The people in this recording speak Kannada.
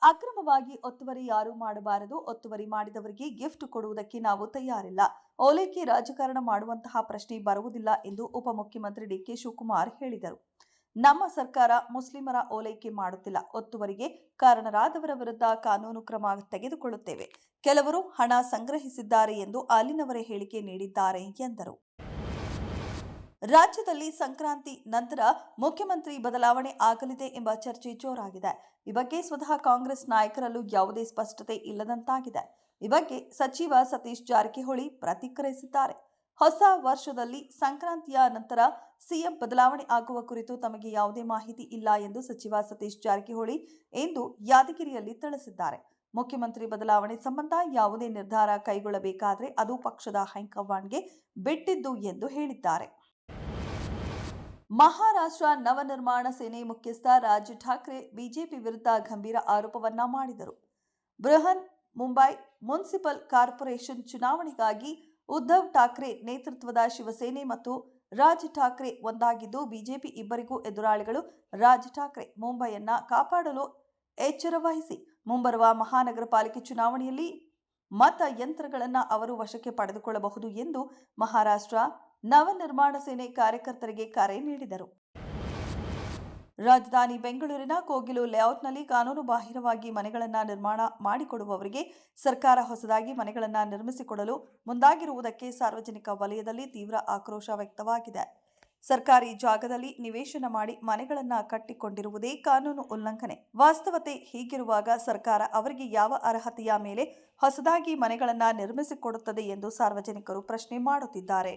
ಅಕ್ರಮವಾಗಿ ಒತ್ತುವರಿ ಯಾರು ಮಾಡಬಾರದು. ಒತ್ತುವರಿ ಮಾಡಿದವರಿಗೆ ಗಿಫ್ಟ್ ಕೊಡುವುದಕ್ಕೆ ನಾವು ತಯಾರಿಲ್ಲ. ಓಲೈಕೆ ರಾಜಕಾರಣ ಮಾಡುವಂತಹ ಪ್ರಶ್ನೆ ಬರುವುದಿಲ್ಲ ಎಂದು ಉಪಮುಖ್ಯಮಂತ್ರಿ ಡಿಕೆ ಶಿವಕುಮಾರ್ ಹೇಳಿದರು. ನಮ್ಮ ಸರ್ಕಾರ ಮುಸ್ಲಿಮರ ಓಲೈಕೆ ಮಾಡುತ್ತಿಲ್ಲ. ಒತ್ತುವರಿಗೆ ಕಾರಣರಾದವರ ವಿರುದ್ಧ ಕಾನೂನು ಕ್ರಮ ತೆಗೆದುಕೊಳ್ಳುತ್ತೇವೆ. ಕೆಲವರು ಹಣ ಸಂಗ್ರಹಿಸಿದ್ದಾರೆ ಎಂದು ಅಲ್ಲಿನವರೇ ಹೇಳಿಕೆ ನೀಡಿದ್ದಾರೆ ಎಂದರು. ರಾಜ್ಯದಲ್ಲಿ ಸಂಕ್ರಾಂತಿ ನಂತರ ಮುಖ್ಯಮಂತ್ರಿ ಬದಲಾವಣೆ ಆಗಲಿದೆ ಎಂಬ ಚರ್ಚೆ ಜೋರಾಗಿದೆ. ಈ ಬಗ್ಗೆ ಸ್ವತಃ ಕಾಂಗ್ರೆಸ್ ನಾಯಕರಲ್ಲೂ ಯಾವುದೇ ಸ್ಪಷ್ಟತೆ ಇಲ್ಲದಂತಾಗಿದೆ. ಈ ಬಗ್ಗೆ ಸಚಿವ ಸತೀಶ್ ಜಾರಕಿಹೊಳಿ ಪ್ರತಿಕ್ರಿಯಿಸಿದ್ದಾರೆ. ಹೊಸ ವರ್ಷದಲ್ಲಿ ಸಂಕ್ರಾಂತಿಯ ನಂತರ ಸಿಎಂ ಬದಲಾವಣೆ ಆಗುವ ಕುರಿತು ತಮಗೆ ಯಾವುದೇ ಮಾಹಿತಿ ಇಲ್ಲ ಎಂದು ಸಚಿವ ಸತೀಶ್ ಜಾರಕಿಹೊಳಿ ಇಂದು ಯಾದಗಿರಿಯಲ್ಲಿ ತಿಳಿಸಿದ್ದಾರೆ. ಮುಖ್ಯಮಂತ್ರಿ ಬದಲಾವಣೆ ಸಂಬಂಧ ಯಾವುದೇ ನಿರ್ಧಾರ ಕೈಗೊಳ್ಳಬೇಕಾದರೆ ಅದು ಪಕ್ಷದ ಹೈಕಮಾಂಡ್ಗೆ ಬಿಟ್ಟಿದ್ದು ಎಂದು ಹೇಳಿದ್ದಾರೆ. ಮಹಾರಾಷ್ಟ್ರ ನವನಿರ್ಮಾಣ ಸೇನೆ ಮುಖ್ಯಸ್ಥ ರಾಜ್ ಠಾಕ್ರೆ ಬಿಜೆಪಿ ವಿರುದ್ಧ ಗಂಭೀರ ಆರೋಪವನ್ನ ಮಾಡಿದರು. ಬೃಹನ್ ಮುಂಬೈ ಮುನ್ಸಿಪಲ್ ಕಾರ್ಪೊರೇಷನ್ ಚುನಾವಣೆಗಾಗಿ ಉದ್ಧವ್ ಠಾಕ್ರೆ ನೇತೃತ್ವದ ಶಿವಸೇನೆ ಮತ್ತು ರಾಜ್ ಠಾಕ್ರೆ ಒಂದಾಗಿದ್ದು, ಬಿಜೆಪಿ ಇಬ್ಬರಿಗೂ ಎದುರಾಳಿಗಳು. ರಾಜ್ ಠಾಕ್ರೆ ಮುಂಬೈಯನ್ನ ಕಾಪಾಡಲು ಎಚ್ಚರ ವಹಿಸಿ. ಮುಂಬರುವ ಮಹಾನಗರ ಪಾಲಿಕೆ ಚುನಾವಣೆಯಲ್ಲಿ ಮತಯಂತ್ರಗಳನ್ನು ಅವರು ವಶಕ್ಕೆ ಪಡೆದುಕೊಳ್ಳಬಹುದು ಎಂದು ಮಹಾರಾಷ್ಟ್ರ ನವನಿರ್ಮಾಣ ಸೇನೆ ಕಾರ್ಯಕರ್ತರಿಗೆ ಕರೆ ನೀಡಿದರು. ರಾಜಧಾನಿ ಬೆಂಗಳೂರಿನ ಕೋಗಿಲು ಲೇಔಟ್ನಲ್ಲಿ ಕಾನೂನು ಬಾಹಿರವಾಗಿ ಮನೆಗಳನ್ನು ನಿರ್ಮಾಣ ಮಾಡಿಕೊಡುವವರಿಗೆ ಸರ್ಕಾರ ಹೊಸದಾಗಿ ಮನೆಗಳನ್ನು ನಿರ್ಮಿಸಿಕೊಡಲು ಮುಂದಾಗಿರುವುದಕ್ಕೆ ಸಾರ್ವಜನಿಕ ವಲಯದಲ್ಲಿ ತೀವ್ರ ಆಕ್ರೋಶ ವ್ಯಕ್ತವಾಗಿದೆ. ಸರ್ಕಾರಿ ಜಾಗದಲ್ಲಿ ನಿವೇಶನ ಮಾಡಿ ಮನೆಗಳನ್ನು ಕಟ್ಟಿಕೊಂಡಿರುವುದೇ ಕಾನೂನು ಉಲ್ಲಂಘನೆ. ವಾಸ್ತವತೆ ಹೀಗಿರುವಾಗ ಸರ್ಕಾರ ಅವರಿಗೆ ಯಾವ ಅರ್ಹತೆಯ ಮೇಲೆ ಹೊಸದಾಗಿ ಮನೆಗಳನ್ನು ನಿರ್ಮಿಸಿಕೊಡುತ್ತದೆ ಎಂದು ಸಾರ್ವಜನಿಕರು ಪ್ರಶ್ನೆ ಮಾಡುತ್ತಿದ್ದಾರೆ.